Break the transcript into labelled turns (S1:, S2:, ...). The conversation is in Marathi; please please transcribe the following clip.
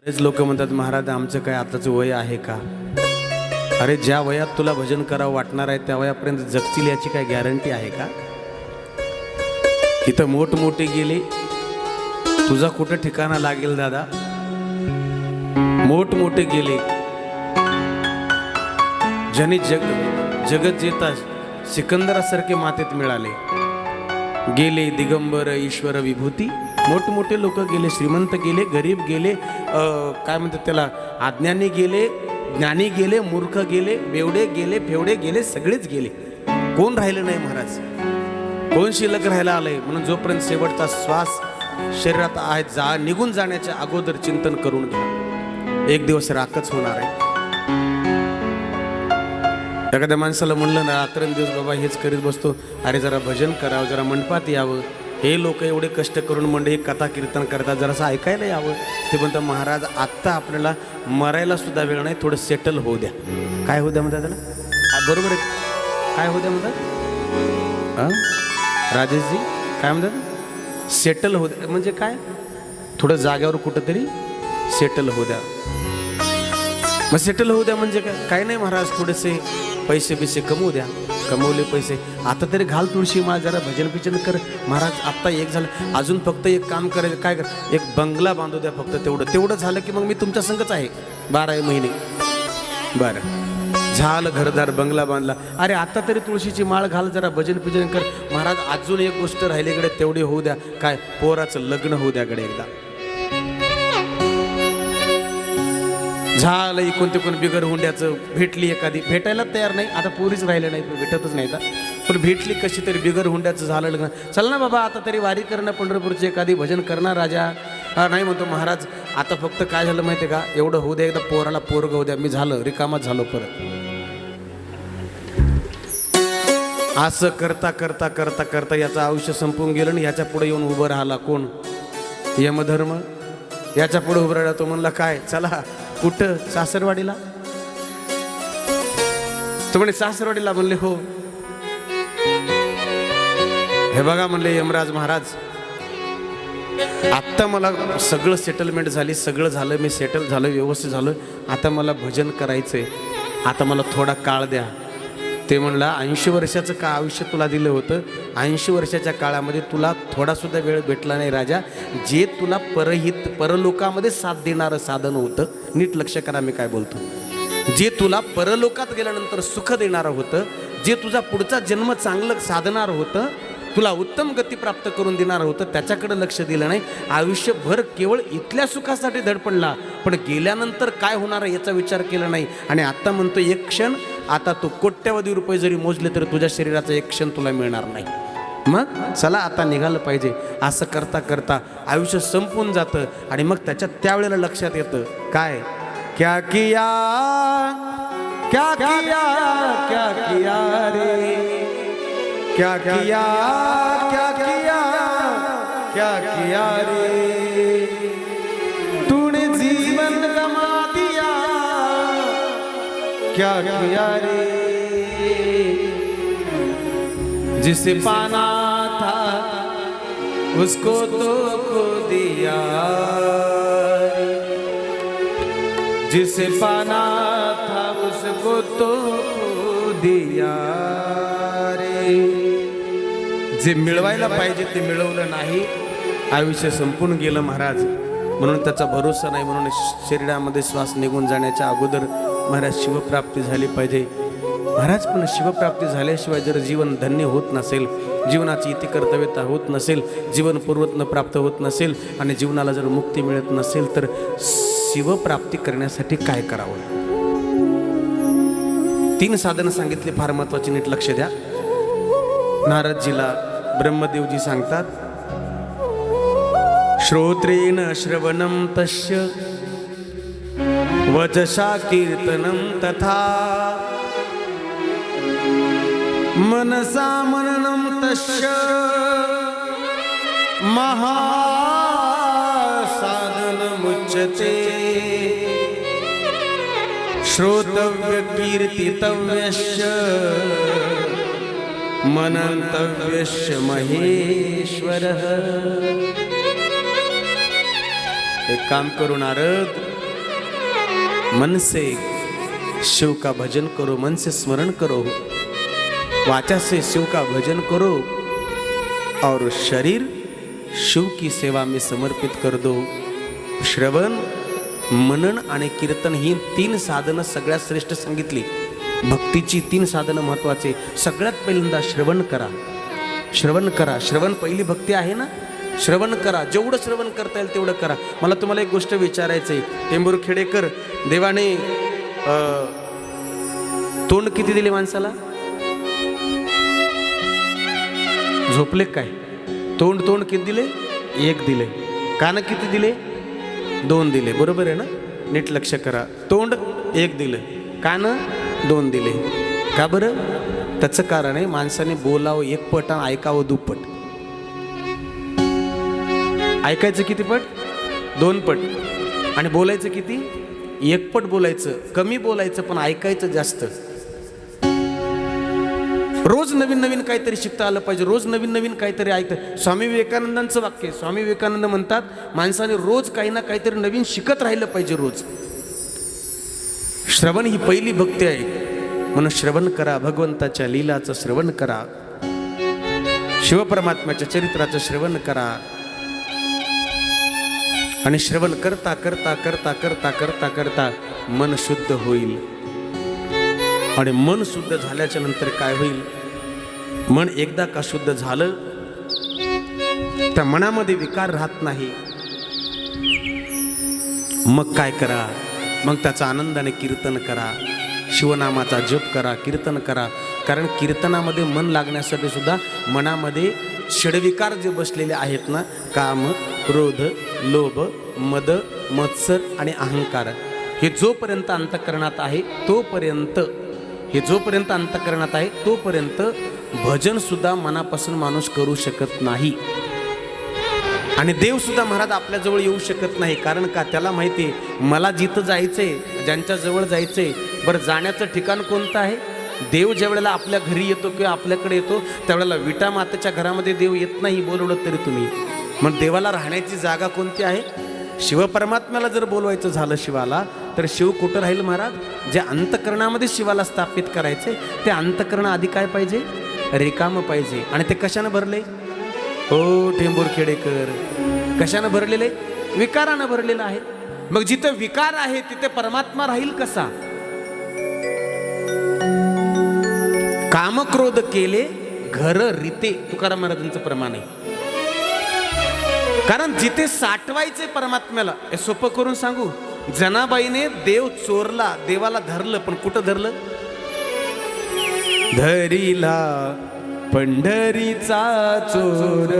S1: बरेच लोक म्हणतात महाराज आमचं काय आताचं वय आहे का? अरे ज्या वयात तुला भजन करावं वाटणार आहे त्या वयापर्यंत जगतील याची काय गॅरंटी आहे का? इथं मोठमोठे गेले, तुझा कुठं ठिकाणा लागेल दादा? मोठमोठे गेले, ज्यांनी जगत जेता सिकंदरासारखे मातेत मिळाले, गेले दिगंबर ईश्वर विभूती. मोठमोठे लोक गेले, श्रीमंत गेले, गरीब गेले, काय म्हणतात त्याला, अज्ञानी गेले, ज्ञानी गेले, मूर्ख गेले, बेवडे गेले, फेवडे गेले, सगळेच गेले. कोण राहिलं नाही महाराज, कोण शिल्लक राहायला आलंय? म्हणून जोपर्यंत शेवटचा श्वास शरीरात आहे, निघून जाण्याच्या अगोदर चिंतन करून घ्या, एक दिवस राखच होणार आहे. एखाद्या माणसाला म्हणलं ना रात्रंदिवस बाबा हेच करीत बसतो, अरे जरा भजन करावं, जरा मंडपात यावं, हे लोक एवढे कष्ट करून मंडळी कथा कीर्तन करतात, जरासं ऐकायला यावं. ते म्हणतात महाराज आत्ता आपल्याला मरायला सुद्धा वेळ नाही, थोडं सेटल होऊ द्या. काय होऊ द्या म्हणतात त्याला? बरोबर आहे, काय होऊ द्या म्हणतात राजेशजी? काय म्हणतात? सेटल होऊ द्या म्हणजे काय? थोडं जाग्यावर कुठंतरी सेटल होऊ द्या. मग सेटल होऊ द्या म्हणजे काय नाही महाराज, थोडेसे पैसे बिसे कमवू द्या. कमवले पैसे आता तरी घाल तुळशी माळ, जरा भजन बिजन कर महाराज. आत्ता एक झालं, अजून फक्त एक काम करायचं. काय कर? एक बंगला बांधू द्या फक्त. तेवढं झालं की मग मी तुमच्या संगच आहे 12 महिने. बरं झालं, घरदार बंगला बांधला. अरे आता तरी तुळशीची माळ घाल, जरा भजन बिजन कर महाराज. अजून एक गोष्ट राहिलीकडे, तेवढी होऊ द्या. काय? पोराचं लग्न होऊ द्या कडे एकदा. झालं, इकून तिकून बिगर हुंड्याचं भेटली एखादी, भेटायला तयार नाही आता, पोरीच राहिले नाही, भेटतच नाही. पण भेटली कशी तरी बिगर हुंड्याचं झालं लग्न. चल ना बाबा आता तरी वारी करणं पंढरपूरची, एखादी भजन करणार राजा. हा नाही म्हणतो महाराज, आता फक्त काय झालं माहिती आहे का, एवढं होऊ द्या, एकदा पोराला पोरग होऊ द्या, मी झालं रिकामाच झालो परत. असं करता करता करता करता याचं आयुष्य संपून गेलं. आणि याच्या पुढे येऊन उभं राहिला कोण? यमधर्म. याच्या पुढे उभं राहिला तो म्हणला काय, चला कुठं? सासरवाडीला. तो म्हणे सासरवाडीला. म्हणले हो. हे बघा म्हणले यमराज महाराज, आत्ता मला सगळं सेटलमेंट झाली, सगळं झालं, मी सेटल झालं, व्यवस्थित झालं. आता मला भजन करायचंय, आता मला थोडा काळ द्या. ते म्हणला 80 वर्षाचं का आयुष्य तुला दिलं होतं, 80 वर्षाच्या काळामध्ये तुला थोडासुद्धा वेळ भेटला नाही राजा. जे तुला परलोकामध्ये साथ देणारं साधन होतं, नीट लक्ष करा मी काय बोलतो, जे तुला परलोकात गेल्यानंतर सुख देणारं होतं, जे तुझा पुढचा जन्म चांगलं साधणारं होतं, तुला उत्तम गती प्राप्त करून देणारं होतं, त्याच्याकडे लक्ष दिलं नाही. आयुष्यभर केवळ इथल्या सुखासाठी धडपडला, पण गेल्यानंतर काय होणार याचा विचार केला नाही. आणि आत्ता म्हणतो एक क्षण, आता तो कोट्यवधी रुपये जरी मोजले तर तुझ्या शरीराचा एक क्षण तुला मिळणार नाही. मग चला आता निघालं पाहिजे. असं करता करता आयुष्य संपून जातं. आणि मग त्याच्यात त्यावेळेला लक्षात येतं काय, क्या किया क्या किया क्या किया रे, क्या किया क्या किया क्या किया रे, तूने जीवन गमा दिया, क्या किया रे, जिसे पाना था उसको तो खो दिया, जिसे पाना था उसको तो खो दिया रे. जे मिळवायला पाहिजे ते मिळवलं नाही, आयुष्य संपून गेलं महाराज. म्हणून त्याचा भरोसा नाही. म्हणून शरीरामध्ये श्वास निघून जाण्याच्या अगोदर महाराज शिवप्राप्ती झाली पाहिजे महाराज. पण शिवप्राप्ती झाल्याशिवाय जर जीवन धन्य होत नसेल, जीवनाची इति कर्तव्यता होत नसेल, जीवन पूर्वत्न प्राप्त होत नसेल, आणि जीवनाला जर मुक्ती मिळत नसेल, तर शिवप्राप्ती करण्यासाठी काय करावं? 3 साधनं सांगितली, फार महत्वाची, नीट लक्ष द्या. नारदजीला ब्रह्मदेवजी सांगतात, श्रोत्रेण श्रवणं तस्य वचसा कीर्तनं तथा मनसा मननं तस्य महासाधनमुच्यते. श्रोतव्य कीर्तितव्यस्य मनन्तव्यस्य महेश्वरः. एक काम करू नारद, मन से शिव का भजन करो, मन से स्मरण करो, वाचा से शिव का भजन करो और शरीर शिव की सेवा में समर्पित कर दो. श्रवण, मनन आणि कीर्तन ही 3 साधनं सगळ्यात श्रेष्ठ सांगितली. भक्तीची 3 साधनं महत्वाचे. सगळ्यात पहिल्यांदा श्रवण करा, श्रवण करा. श्रवण पहिली भक्ती आहे ना. श्रवण करा, जेवढं श्रवण करता येईल तेवढं करा. मला तुम्हाला एक गोष्ट विचारायचं आहे. टेंभुर्खेडेकर, देवाने तोंड किती दिले माणसाला? झोपले काय? तोंड किती दिले? 1 दिले. कान किती दिले? 2 दिले. बरोबर आहे ना? नीट लक्ष करा. तोंड 1 दिलं, कान 2 दिले. का बरं? त्याचं कारण आहे माणसाने बोलावं 1 पट आणि ऐकावं 2 पट. ऐकायचं किती पट? 2 पट. आणि बोलायचं किती? 1 पट बोलायचं. कमी बोलायचं पण ऐकायचं जास्त. रोज नवीन नवीन काहीतरी शिकता आलं पाहिजे. रोज नवीन नवीन काहीतरी ऐकतं. स्वामी विवेकानंदांचं वाक्य. स्वामी विवेकानंद म्हणतात माणसाने रोज काही ना काहीतरी नवीन शिकत राहिलं पाहिजे रोज. श्रवण ही पहिली भक्ती आहे. म्हणून श्रवण करा, भगवंताच्या लीलाचं श्रवण करा, शिवपरमात्म्याच्या चरित्राचं श्रवण करा. आणि श्रवण करता करता करता करता करता करता मन शुद्ध होईल. आणि मन शुद्ध झाल्याच्या नंतर काय होईल? मन एकदा का शुद्ध झालं त्या मनामध्ये विकार राहत नाही. मग काय करा? मग त्याचा आनंदाने कीर्तन करा, शिवनामाचा जप करा, कीर्तन करा. कारण कीर्तनामध्ये मन लागण्यासाठी सुद्धा मनामध्ये षडविकार जे बसलेले आहेत ना, काम, क्रोध, लोभ, मद, मत्सर आणि अहंकार, हे जोपर्यंत अंतःकरणात आहे तोपर्यंत भजन सुद्धा मनापासून माणूस करू शकत नाही. आणि देव सुद्धा महाराज आपल्याजवळ येऊ शकत नाही. कारण का? त्याला माहिती आहे मला जिथं जायचंय, ज्यांच्या जवळ जायचंय. बरं, जाण्याचं ठिकाण कोणतं आहे? देव ज्या वेळेला आपल्या घरी येतो किंवा आपल्याकडे येतो त्यावेळेला विटा मातेच्या घरामध्ये देव येत नाही बोलवलं तरी तुम्ही. मग देवाला राहण्याची जागा कोणती आहे? शिवपरमात्म्याला जर बोलवायचं झालं शिवाला, तर शिव कुठं राहील महाराज? जे अंतःकरणामध्ये शिवाला स्थापित करायचे ते अंतःकरण आधी काय पाहिजे? रिकाम पाहिजे. आणि ते कशानं भरले? हो टेंभुर्खेडेकर, कशानं भरलेले? विकारानं भरलेलं आहे. मग जिथं विकार आहे तिथे परमात्मा राहील कसा? कामक्रोध केले घर रीते, तुकाराम महाराजांचं प्रमाण आहे. कारण जिथे साठवायचे परमात्म्याला, हे सोपं करून सांगू, जनाबाईने देव चोरला, देवाला धरलं, पण कुठं धरलं? धरिला पंढरीचा चोर